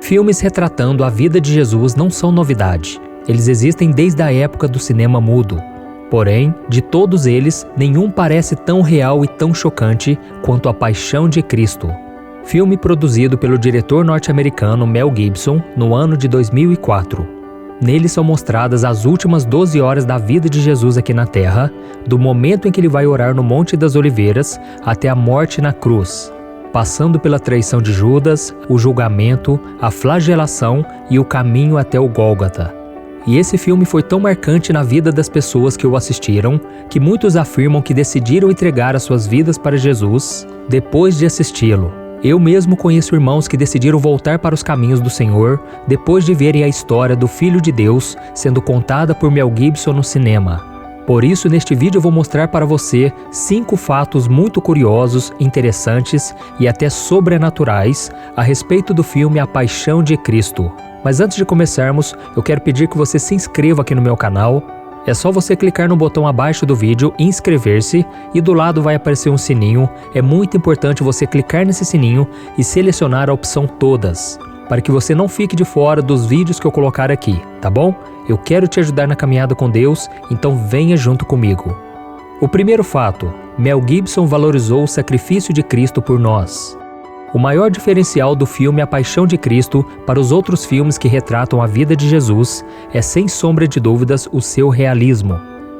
Filmes retratando a vida de Jesus não são novidade. Eles existem desde a época do cinema mudo. Porém, de todos eles, nenhum parece tão real e tão chocante quanto A Paixão de Cristo. Filme produzido pelo diretor norte-americano Mel Gibson no ano de 2004. Nele são mostradas as últimas 12 horas da vida de Jesus aqui na Terra, do momento em que ele vai orar no Monte das Oliveiras até a morte na cruz, passando pela traição de Judas, o julgamento, a flagelação e o caminho até o Gólgota. E esse filme foi tão marcante na vida das pessoas que o assistiram, que muitos afirmam que decidiram entregar as suas vidas para Jesus depois de assisti-lo. Eu mesmo conheço irmãos que decidiram voltar para os caminhos do Senhor depois de verem a história do Filho de Deus sendo contada por Mel Gibson no cinema. Por isso, neste vídeo eu vou mostrar para você 5 fatos muito curiosos, interessantes e até sobrenaturais a respeito do filme A Paixão de Cristo. Mas antes de começarmos, eu quero pedir que você se inscreva aqui no meu canal. É só você clicar no botão abaixo do vídeo, inscrever-se, e do lado vai aparecer um sininho. É muito importante você clicar nesse sininho e selecionar a opção Todas, para que você não fique de fora dos vídeos que eu colocar aqui, tá bom? Eu quero te ajudar na caminhada com Deus, então venha junto comigo. O primeiro fato: Mel Gibson valorizou o sacrifício de Cristo por nós. O maior diferencial do filme A Paixão de Cristo para os outros filmes que retratam a vida de Jesus é, sem sombra de dúvidas, o seu realismo.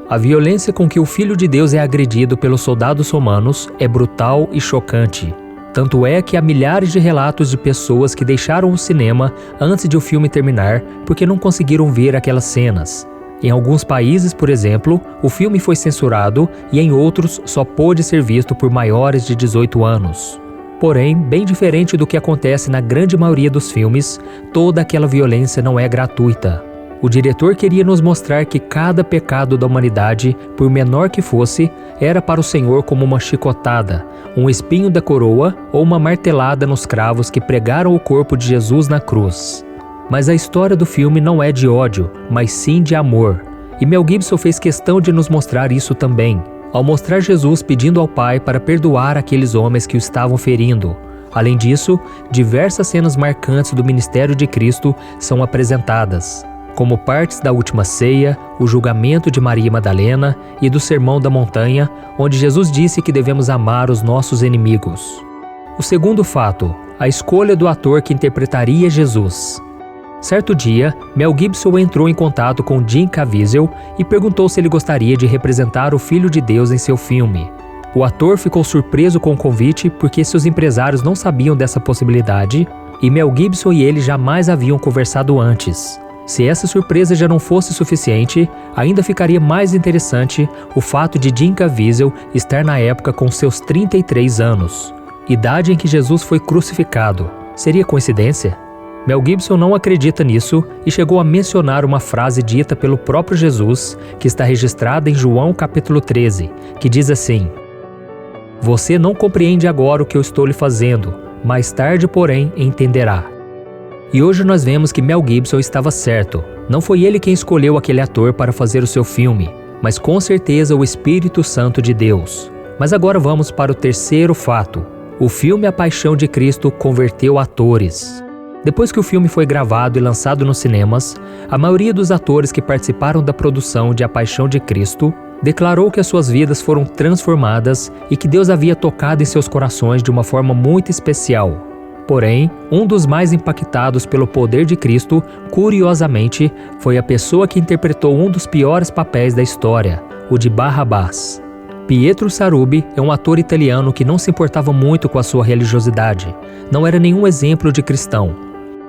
A violência com que o Filho de Deus é agredido pelos soldados romanos é brutal e chocante. Tanto é que há milhares de relatos de pessoas que deixaram o cinema antes de o filme terminar porque não conseguiram ver aquelas cenas. Em alguns países, por exemplo, o filme foi censurado e em outros só pôde ser visto por maiores de 18 anos. Porém, bem diferente do que acontece na grande maioria dos filmes, toda aquela violência não é gratuita. O diretor queria nos mostrar que cada pecado da humanidade, por menor que fosse, era para o Senhor como uma chicotada, um espinho da coroa ou uma martelada nos cravos que pregaram o corpo de Jesus na cruz. Mas a história do filme não é de ódio, mas sim de amor. E Mel Gibson fez questão de nos mostrar isso também, ao mostrar Jesus pedindo ao Pai para perdoar aqueles homens que o estavam ferindo. Além disso, diversas cenas marcantes do ministério de Cristo são apresentadas, como partes da Última Ceia, o julgamento de Maria Madalena e do Sermão da Montanha, onde Jesus disse que devemos amar os nossos inimigos. O segundo fato: a escolha do ator que interpretaria Jesus. Certo dia, Mel Gibson entrou em contato com Jim Caviezel e perguntou se ele gostaria de representar o Filho de Deus em seu filme. O ator ficou surpreso com o convite porque seus empresários não sabiam dessa possibilidade e Mel Gibson e ele jamais haviam conversado antes. Se essa surpresa já não fosse suficiente, ainda ficaria mais interessante o fato de Jim Caviezel estar na época com seus 33 anos, idade em que Jesus foi crucificado. Seria coincidência? Mel Gibson não acredita nisso e chegou a mencionar uma frase dita pelo próprio Jesus, que está registrada em João capítulo 13, que diz assim: "Você não compreende agora o que eu estou lhe fazendo, mais tarde, porém, entenderá." E hoje nós vemos que Mel Gibson estava certo. Não foi ele quem escolheu aquele ator para fazer o seu filme, mas com certeza o Espírito Santo de Deus. Mas agora vamos para o terceiro fato. O filme A Paixão de Cristo converteu atores. Depois que o filme foi gravado e lançado nos cinemas, a maioria dos atores que participaram da produção de A Paixão de Cristo declarou que as suas vidas foram transformadas e que Deus havia tocado em seus corações de uma forma muito especial. Porém, um dos mais impactados pelo poder de Cristo, curiosamente, foi a pessoa que interpretou um dos piores papéis da história, o de Barrabás. Pietro Sarubi é um ator italiano que não se importava muito com a sua religiosidade. Não era nenhum exemplo de cristão.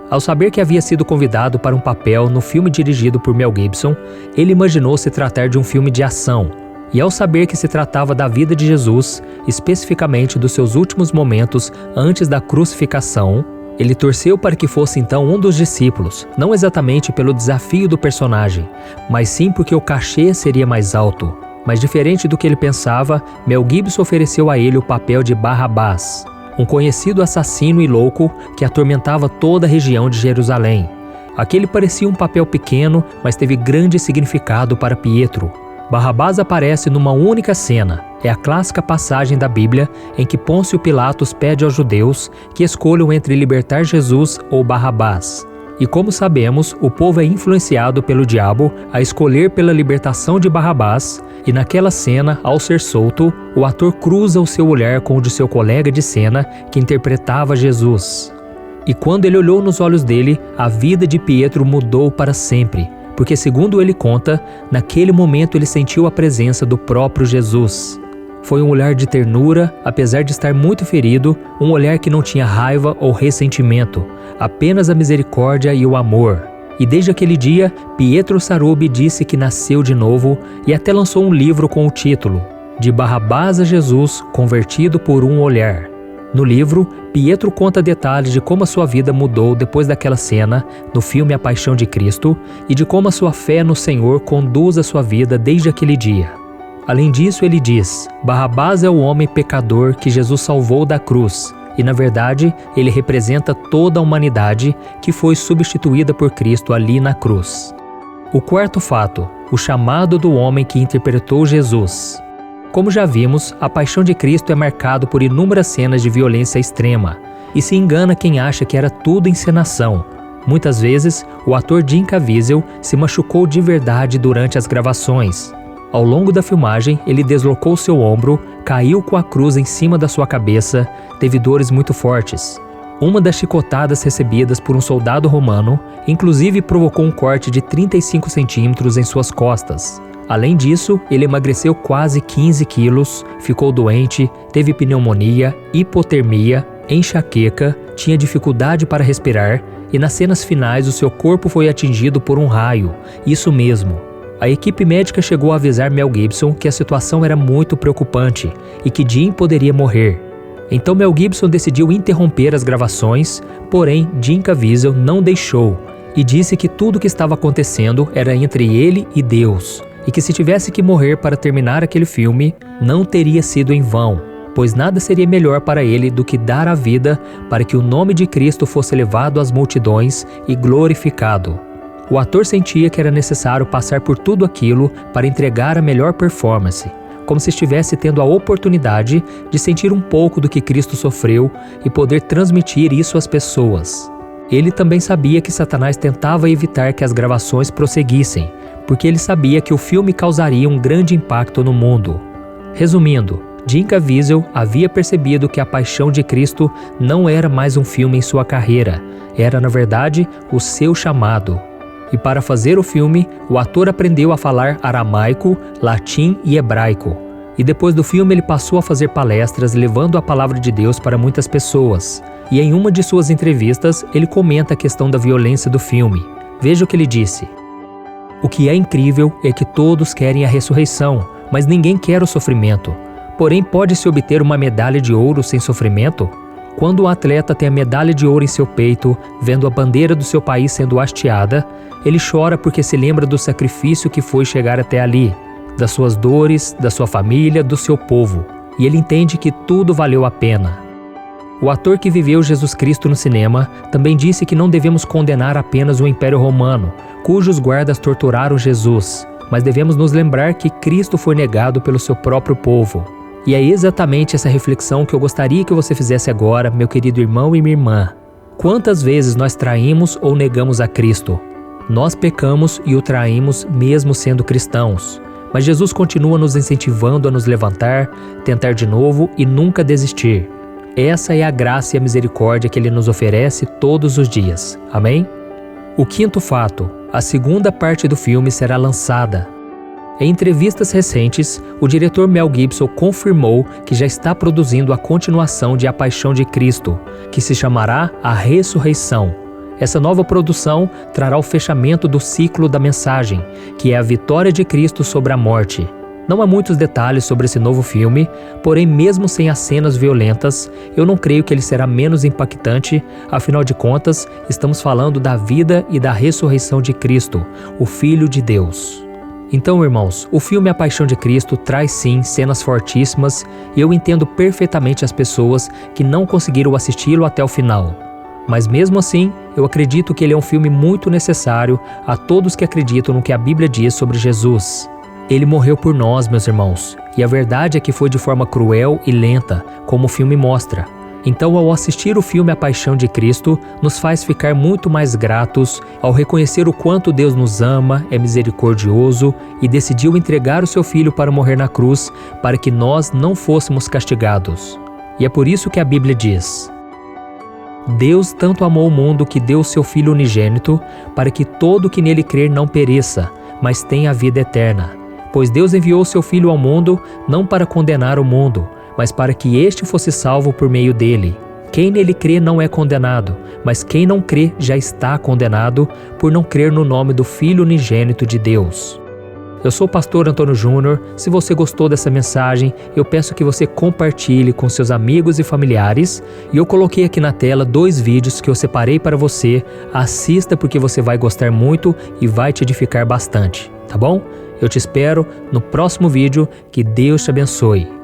Ao saber que havia sido convidado para um papel no filme dirigido por Mel Gibson, ele imaginou se tratar de um filme de ação. E ao saber que se tratava da vida de Jesus, especificamente dos seus últimos momentos antes da crucificação, ele torceu para que fosse então um dos discípulos, não exatamente pelo desafio do personagem, mas sim porque o cachê seria mais alto. Mas diferente do que ele pensava, Mel Gibson ofereceu a ele o papel de Barrabás, um conhecido assassino e louco que atormentava toda a região de Jerusalém. Aquele parecia um papel pequeno, mas teve grande significado para Pietro. Barrabás aparece numa única cena. É a clássica passagem da Bíblia em que Pôncio Pilatos pede aos judeus que escolham entre libertar Jesus ou Barrabás. E como sabemos, o povo é influenciado pelo diabo a escolher pela libertação de Barrabás, e naquela cena, ao ser solto, o ator cruza o seu olhar com o de seu colega de cena que interpretava Jesus. E quando ele olhou nos olhos dele, a vida de Pietro mudou para sempre, porque segundo ele conta, naquele momento ele sentiu a presença do próprio Jesus. Foi um olhar de ternura, apesar de estar muito ferido, um olhar que não tinha raiva ou ressentimento, apenas a misericórdia e o amor. E desde aquele dia, Pietro Sarubi disse que nasceu de novo e até lançou um livro com o título De Barrabás a Jesus, convertido por um olhar. No livro, Pietro conta detalhes de como a sua vida mudou depois daquela cena no filme A Paixão de Cristo e de como a sua fé no Senhor conduz a sua vida desde aquele dia. Além disso, ele diz: Barrabás é o homem pecador que Jesus salvou da cruz, e na verdade, ele representa toda a humanidade que foi substituída por Cristo ali na cruz. O quarto fato, o chamado do homem que interpretou Jesus. Como já vimos, a Paixão de Cristo é marcado por inúmeras cenas de violência extrema, e se engana quem acha que era tudo encenação. Muitas vezes, o ator Jim Caviezel se machucou de verdade durante as gravações. Ao longo da filmagem, ele deslocou seu ombro, caiu com a cruz em cima da sua cabeça, teve dores muito fortes. Uma das chicotadas recebidas por um soldado romano, inclusive provocou um corte de 35 centímetros em suas costas. Além disso, ele emagreceu quase 15 quilos, ficou doente, teve pneumonia, hipotermia, enxaqueca, tinha dificuldade para respirar e nas cenas finais o seu corpo foi atingido por um raio, isso mesmo. A equipe médica chegou a avisar Mel Gibson que a situação era muito preocupante e que Jim poderia morrer. Então Mel Gibson decidiu interromper as gravações, porém Jim Caviezel não deixou e disse que tudo o que estava acontecendo era entre ele e Deus, e que se tivesse que morrer para terminar aquele filme, não teria sido em vão, pois nada seria melhor para ele do que dar a vida para que o nome de Cristo fosse levado às multidões e glorificado. O ator sentia que era necessário passar por tudo aquilo para entregar a melhor performance, como se estivesse tendo a oportunidade de sentir um pouco do que Cristo sofreu e poder transmitir isso às pessoas. Ele também sabia que Satanás tentava evitar que as gravações prosseguissem, porque ele sabia que o filme causaria um grande impacto no mundo. Resumindo, Jim Caviezel havia percebido que A Paixão de Cristo não era mais um filme em sua carreira, era na verdade o seu chamado. E para fazer o filme, o ator aprendeu a falar aramaico, latim e hebraico. E depois do filme ele passou a fazer palestras levando a palavra de Deus para muitas pessoas. E em uma de suas entrevistas, ele comenta a questão da violência do filme. Veja o que ele disse. O que é incrível é que todos querem a ressurreição, mas ninguém quer o sofrimento. Porém, pode-se obter uma medalha de ouro sem sofrimento? Quando o atleta tem a medalha de ouro em seu peito, vendo a bandeira do seu país sendo hasteada, ele chora porque se lembra do sacrifício que foi chegar até ali, das suas dores, da sua família, do seu povo, e ele entende que tudo valeu a pena. O ator que viveu Jesus Cristo no cinema também disse que não devemos condenar apenas o Império Romano, cujos guardas torturaram Jesus, mas devemos nos lembrar que Cristo foi negado pelo seu próprio povo. E é exatamente essa reflexão que eu gostaria que você fizesse agora, meu querido irmão e minha irmã. Quantas vezes nós traímos ou negamos a Cristo? Nós pecamos e o traímos mesmo sendo cristãos. Mas Jesus continua nos incentivando a nos levantar, tentar de novo e nunca desistir. Essa é a graça e a misericórdia que Ele nos oferece todos os dias. Amém? O quinto fato, a segunda parte do filme será lançada. Em entrevistas recentes, o diretor Mel Gibson confirmou que já está produzindo a continuação de A Paixão de Cristo, que se chamará A Ressurreição. Essa nova produção trará o fechamento do ciclo da mensagem, que é a vitória de Cristo sobre a morte. Não há muitos detalhes sobre esse novo filme, porém mesmo sem as cenas violentas, eu não creio que ele será menos impactante, afinal de contas, estamos falando da vida e da ressurreição de Cristo, o Filho de Deus. Então, irmãos, o filme A Paixão de Cristo traz sim cenas fortíssimas e eu entendo perfeitamente as pessoas que não conseguiram assisti-lo até o final. Mas mesmo assim, eu acredito que ele é um filme muito necessário a todos que acreditam no que a Bíblia diz sobre Jesus. Ele morreu por nós, meus irmãos, e a verdade é que foi de forma cruel e lenta, como o filme mostra. Então, ao assistir o filme A Paixão de Cristo, nos faz ficar muito mais gratos ao reconhecer o quanto Deus nos ama, é misericordioso e decidiu entregar o seu Filho para morrer na cruz para que nós não fôssemos castigados. E é por isso que a Bíblia diz: Deus tanto amou o mundo que deu o seu Filho unigênito para que todo que nele crer não pereça, mas tenha a vida eterna. Pois Deus enviou o seu Filho ao mundo não para condenar o mundo, mas para que este fosse salvo por meio dele. Quem nele crê não é condenado, mas quem não crê já está condenado por não crer no nome do Filho unigênito de Deus. Eu sou o pastor Antônio Júnior. Se você gostou dessa mensagem, eu peço que você compartilhe com seus amigos e familiares. E eu coloquei aqui na tela 2 vídeos que eu separei para você. Assista porque você vai gostar muito e vai te edificar bastante, tá bom? Eu te espero no próximo vídeo. Que Deus te abençoe.